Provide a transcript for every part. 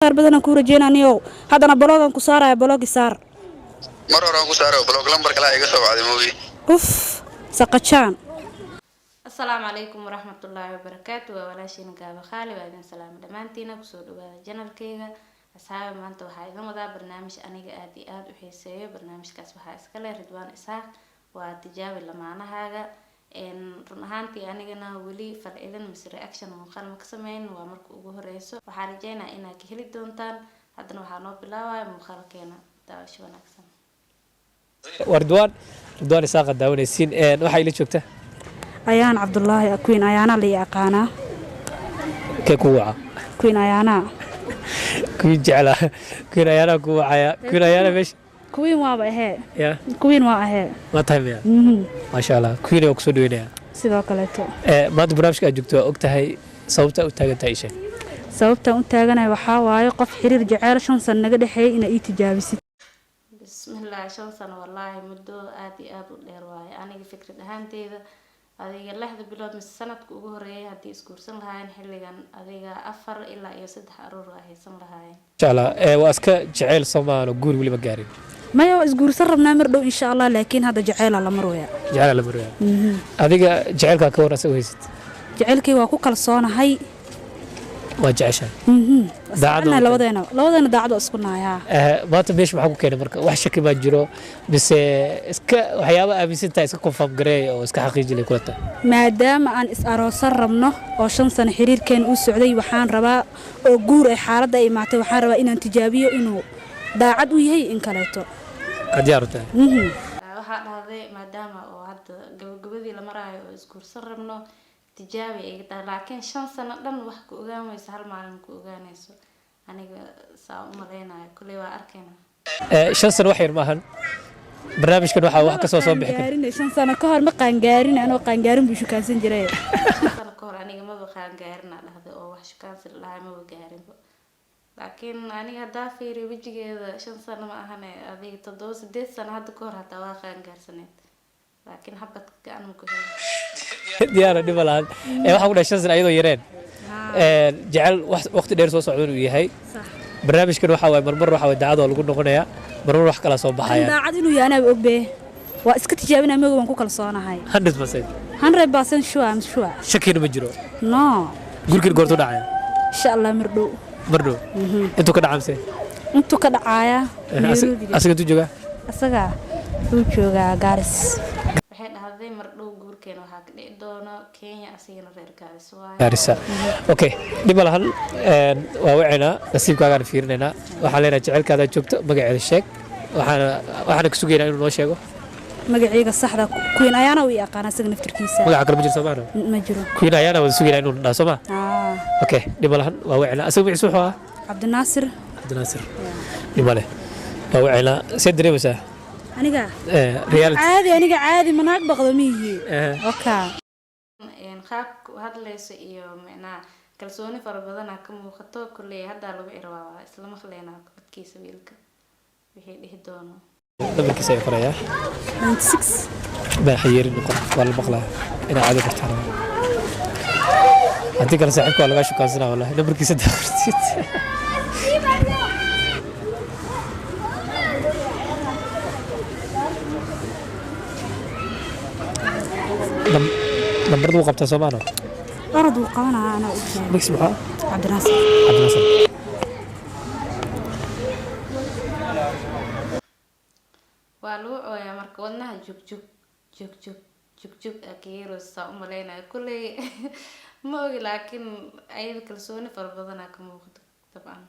khayr badan ku rajeenaniyo hadana blogan ku saaraya blog saar mar hore ku saaro blog lambar kala iga soo wacday moogi saqachaan السلام عليكم ورحمة الله وبركاته وولاشين قابل خالي وعليكم السلام دمانتينا كسود وهذا جنال كيغا أصحاب ما أنتوا هاي ذا برنامج أنيقا آدي وحيسيو برنامج كاسبها إسكالي رضوان إساق وتجاوي لما أنا هاga إن رنهانتي أنيقنا ولي فرعيدن مس رياكشن ومقال مكسمين ومركو ugu horeyso waxaa rajeynaa inaad ka heli doontaan haddana waxaa noo bilaabaya muuqaalkeena daawasho wanaagsan Rضوان إساق daawanaysiin waxay la joogtaa ayaan Cabdullaahi Queen ayaana la yaqaana kuwa Queen ayaana Queen jecla Queen ayaana kuwa Queen ayaana meesh Queen waa ahee ya Queen waa ahee ma tahay ma sha Allah Queen oo ku soo dhaweynaya sidoo kale maad barnaamijka aad joogto og tahay sababta u taagan tahay isha sababta u taaganahay waxa waaye qof xiriir jacayl 5 sano naga dhaxeeyay in ay tijaabisid bismillah 5 sano wallahi muddo aad iyo aad u dheer waaye aniga fikrad ahaanteyda adiga 6 bilood mis sanadka ugu horeeyay hadii iskuursan lahaayeen xilligan adiga 4 ilaa iyo 3 aroor ah haysan lahaayeen insha Allah waa iska jacayl Soomaaliya guur wali ma gaarin maya isguursan rabnaa mar dhow insha Allah laakiin hada jacayl la marwaya adiga jacaylka ka warasa waysid jacaylkii waa ku kalsoonahay waa jacayl daacadna labadeena daacad isku naayaa maanta meesh maxaa ku keenay marka wax shaki ma jiro bise iska waxyaabo aaminsantaa iska confirm gareey oo iska xaqiijinay kulata maadaama aan is aroosan rabno oo 5 sano xiriirkeen u socday waxaan rabaa oo guur ay xaaladda ay imaatay waxaan rabaa inaan tijaabiyo inuu daacad u yahay in kaleeto qadiyaarta waxa dhahday maadaama oo hadda gabagabadii la maraayo oo iskuursan rabno tijaabi ay tahay laakiin 5 sano dhan wax ku ogaanayso hal maalin ku ogaanayso aniga saa u maleynaayo kulay waa arkayna 5 sano wax yar maahan barnaamijkan waxa wax ka soo bixi kara 5 sano ka hor ma qaangaarin anoo qaangaarin buu shukaansan jiray sano ka hor aniga ma qaangaarin dhahday oo wax shukaansan lahaay ma gaarin laakiin aniga hadaa fiiri wajigeeda 5 sano ma ahane adiga 7 sano hadda ka hor hataa waa qaangaarsaneed laakiin habadka aan ku helay diyaar dhibalaan waxa ku dhashay 5 sano ayadoo yareen jecel waqti dheer soo socdo inuu yahay barnaamijkan waxa way marmar waxa way daacad oo lagu noqonayaa marmar wax kala soo baxaya daacad inuu yahay anaa ogbe waa iska tijaabinaa maga waan ku kalsoonahay 100% sure shakina ma jiro no gurkii goorto dhacay insha Allah mardo intuu ka dhacamse intuu ka dhacaya asaga intuu jooga asaga uu jooga Garis waxay dhahday mardhow guurkeena waxa ka dhici doona Kenya asigana reer Garis waay Garissa okay dibalahan waa wacina nasiibkaaga fiirinayna waxa leeyahay jacaylkaada joogto magaceeda sheeg waxaan ka sugeynaa inuu noo sheego magaciiga saxda Queen ayaana u yaqaan asaga naftirkiisa magaca kale ma jiro Soomaaliya ma jiro Queen ayaana wada sugeynaa inuu dhaso ma okay dibalahan waa wacina asaga wixii soo xaa Cabdinaasir dibale waa wacina si dareemaysaa aniga reality aniga caadi manaag baqdo miyi okay qaab hadlayso iyo macna kalsooni fara badan ka muuqato kulay hadda lagu irwaa isla maqleena codkiisa wiilka wixii dhihi doono dabarkiisa ay qoraya 96 baa xiriirin qof wala maqlaa ina caadi kartaa hadii kala saaxiibka laga shukaansanaa wallahi dabarkiisa daaqirtid نمبر دو قبطة سومانو أرد وقانا أنا أجيب مكس محا عبد الناصر والو يا مركو ودناها جوك أكيرو الساعة ملينا كل ما أقول لكن أي كلسوني فربضنا كموخد طبعا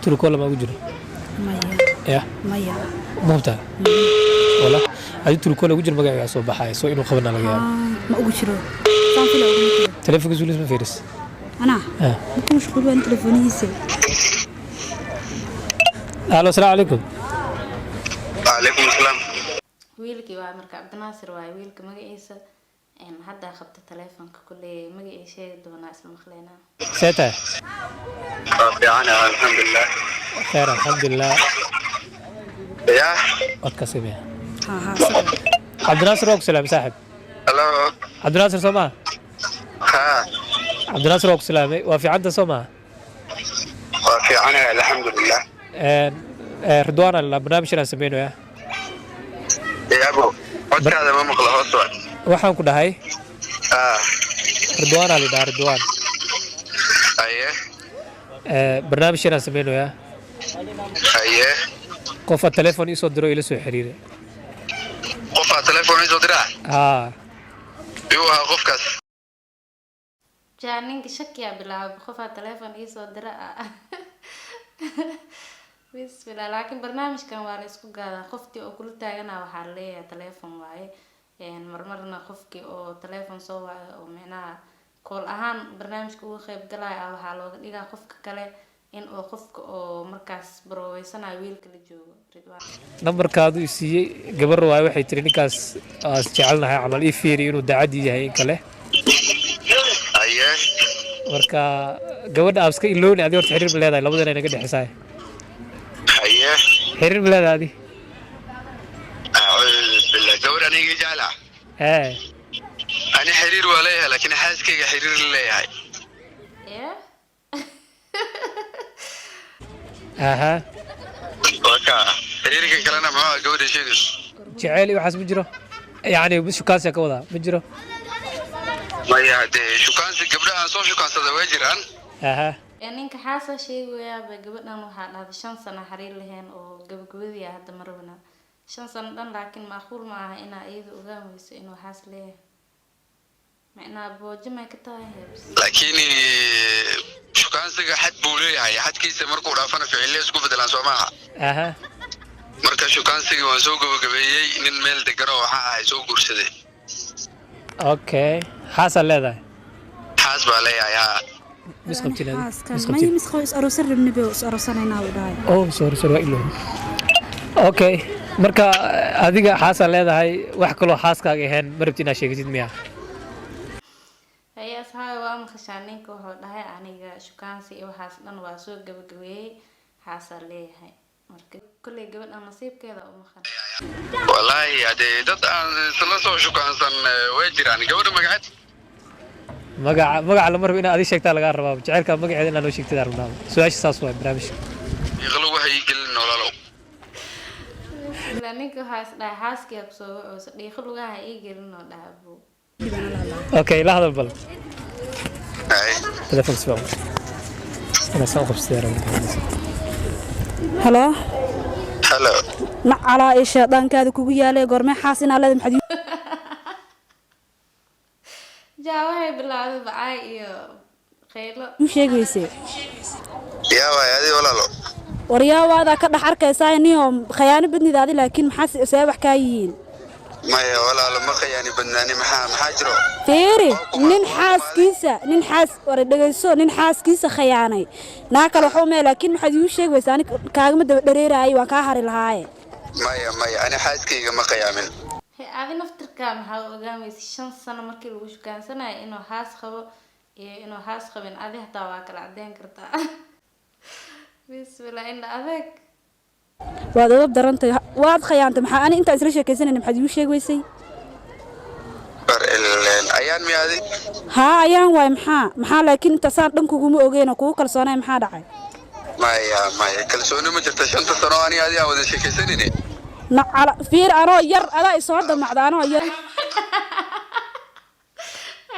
تركوا ولا ما وجرا يا مايا ممتع ولا هذه تركوا ولا وجرا بقى يسوى بحاي سو إنه خبرنا لقيا ما وجرا سامفي لا وجرا تلفك زولي اسمه فيرس أنا ممكن مشغول بين تلفوني يسوي أهلا السلام عليكم وعليكم السلام ويلكي waa marka Cabdinaasir waa wiilka magaciisa hadda qabta telefoonka kulay magaciisa doona isla maqleena سيتا يعني الحمد لله خير الحمد لله يا قد كسبها ها عبد الناصر وك سلام صاحب هلو cabdinaasir soo maaha ها cabdinaasir waa ku salaamay waa fiicanta soo maaha وفي عنا الحمد لله. ridwaana la barnaamijkan aan samaynayaa يا أبو قلت هذا ما مخلص أصلا. waxaan ku dhahay آه ridwaana la dhahaa ridwaan أيه barnaamijkan aan samaynayaa أيه qofa telefoon ii soo diro ila soo xiriiray قفا تليفون يزود راه haa يوها قفكس jaa ninka shakiyaa bilaabay qofaa telefoon iisoo dira ah bismillah laakiin barnaamijkan waa la isku gaadaa qofkii oo kula taaganaa waxaa leeyahay telefoon waaye marmarna qofkii oo telefoon soo waayo oo micnaha kool ahaan barnaamijka uga qayb galaya ah waxaa looga dhigaa qofka kale in uu qofka oo markaas baroweysanayo wiilka la joogo ridwaan nambarkaadu i siiyey gabar waaye waxay tiri ninkaas aas jecelnahay camal ii fiiri inuu daacadii yahay in kale أيه marka gabadha aad iska ilooni adi horta xiriir ma leedahay labadana inaga dhexisaaye أيه xiriir ma leedahay adi أعوذ بالله دور أنا يجي جالع ee أنا حرير ولا لكن حاسس كي حرير لي هاي ee aha وكا حرير كي كلنا معاه جودة شيء jeceyl iyo waxaas ma jiro yacni shukaansiga ka wadaa ma jiro ما يهدي شو كان قبل أن صار شو كان صدق وجران aha ninka xaasa sheegayaaba gabadhan waxaa dhahday 5 sano xariir lahayn oo gabagabadii ah hadda marabna 5 sano dhan laakiin macquul ma aha inaa iyada ogaan weyso inuu xaas leeyahay macnaa boojo may ka tahay hebs لكن شو كان صدق حد بولي هاي حد كيس مركو رافنا في عليه سكوب دلان سوماها aha مركا شو كان صدق وانسوق وقبيي إن ميل دكرة وحا هاي سوق ورشدي okay xaasaa leedahay حاسب عليها يا mis qabtin adi xaaskan mis may qabtin misqo is aroosan rabnibe is aroosanaynaa u dhahay oh sorry sorry waa ilooy okay marka adiga xaasaa leedahay wax kaloo xaaskaaga ahayn ma rabti inaad sheegatid miya haye asxaabi waa maqashaa ninka wuxuu dhahay aniga shukaansi iyo waxaas dhan waa soo gabagabeeyey xaasaa leeyahay marka kolley gabadhan nasiibkeeda u maqan والله هذه ضد سلسلة شو كان صن وجران قبل ما قعدت magaca lama rabo inaad adi sheegtaa lagaa rabaa jaceylka magaceeda inaad noo sheegtid rabnaa su-aasha saas waay barnaamijka يغلو وحي يقل ولا لو ilaa ninka waxaa is dhahay xaaskiyaa kusoo wacoosa dhiiqo lugaha ii gelin oo dhaha buu okay la hadal bal أي telefoon si fiican inaa saan u qabsadee rabaa halo هلا nacalaa ee shaydaankaada kugu yaalay goormee xaas inaa leedahay maxaad jaa waxay bilaawday bacaay iyo qaylo u sheegi weysay يا واي هذه ولا لو waryaawaada ka dhex arkaysaa niyo khayaano badnidaadi laakiin maxaa see wax kaa yihiin ما هي ولا لما خياني بدناني محاجرو fiiri nin xaas war dhageyso nin xaaskiisa khayaanay naa kale waxuu mee laakiin maxaad iigu sheegi weysaa ani kaagama daba dhareeraayay waan kaa hari lahaaye ما هي أنا حاسس كي ما خيامن he adi naftirkaa maxaa u ogaan weysay 5 sano markii lagu shukaansanayo inuu haas qabo iyo inuu haas qabin adi hataa waa kala cadeyn kartaa bismillah indha adeeg waad oga darantay waad khayaantay maxaa ani intaan isla sheekaysanayna maxaad iigu sheegi weysay الأيام هذه haa ayaan waay maxaa laakiin intaasaan dhan kuguma ogeyn oo kugu kalsoonay maxaa dhacay ما هي كل سوني ما جرت شنطة صنواني هذه أول شيء كيسنيني nacala fiir anoo yar adaa isoo damacda anoo yar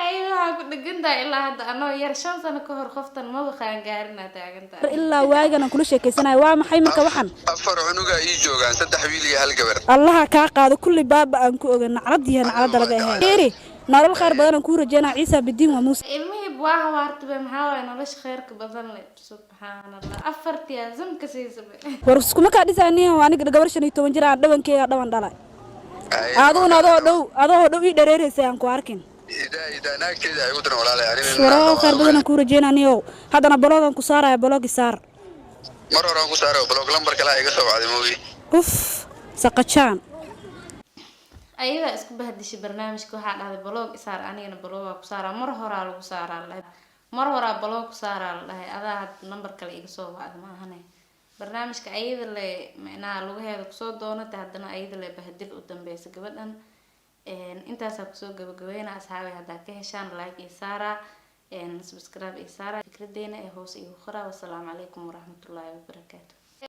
ay waxaa ku dhegantahay ilaa hadda anoo yar 5 sano ka hor qoftan maba qaangaarinaa taagantahay ilaa waagan aan kula sheekaysanayo waa maxay marka waxan أفر عنقا يجوغان سدح ويلي هالقبر allaha kaa qaado kulli baaba aan ku ogan nacladiiya naclada laga ahayn fiiri nolol khayr badan aan kuu rajeynaa ciisa bidiin waa muuse ilmihii waa hawaartaba maxaa waaye nolosha khayrka badan leh subxaanallah afartiyaa zamka siisaba war iskuma kaa dhisaaniyo aniga gabar 15 jir aan dhawankeyga dhawan dhalay aduguna adoo dhow ii dhareeraysay aan ku arkin إذا ناكتي إذا يقدرون ولا لا يعني nolol khayr badan aan kuu rajeynaa haddana bloogan ku saaraya bloogi saar مرة راكو سارو بلوك لمبر كلا يقصوا بعد موي uf saqajaan ayadaa isku bahdishay barnaamijka waxaa dhahday blog isaar anigana blog waa ku saaraa mar horaa lagu saaraa la mar horaa blog ku saaraa la dhahay adaa had number kale iga soo wacda ma ahane barnaamijka ayada le macnaha lugaheeda kusoo doonatay haddana ayada le bahdil u dambeysa gabadhan intaasaa kusoo gabagabeyna asxaabi haddaa ka heshaan like iyo saara subscribe iyo saara fikradeena ee hoos igu qora. Wassalaamu calaykum waraxmatullaahi wabarakaatu.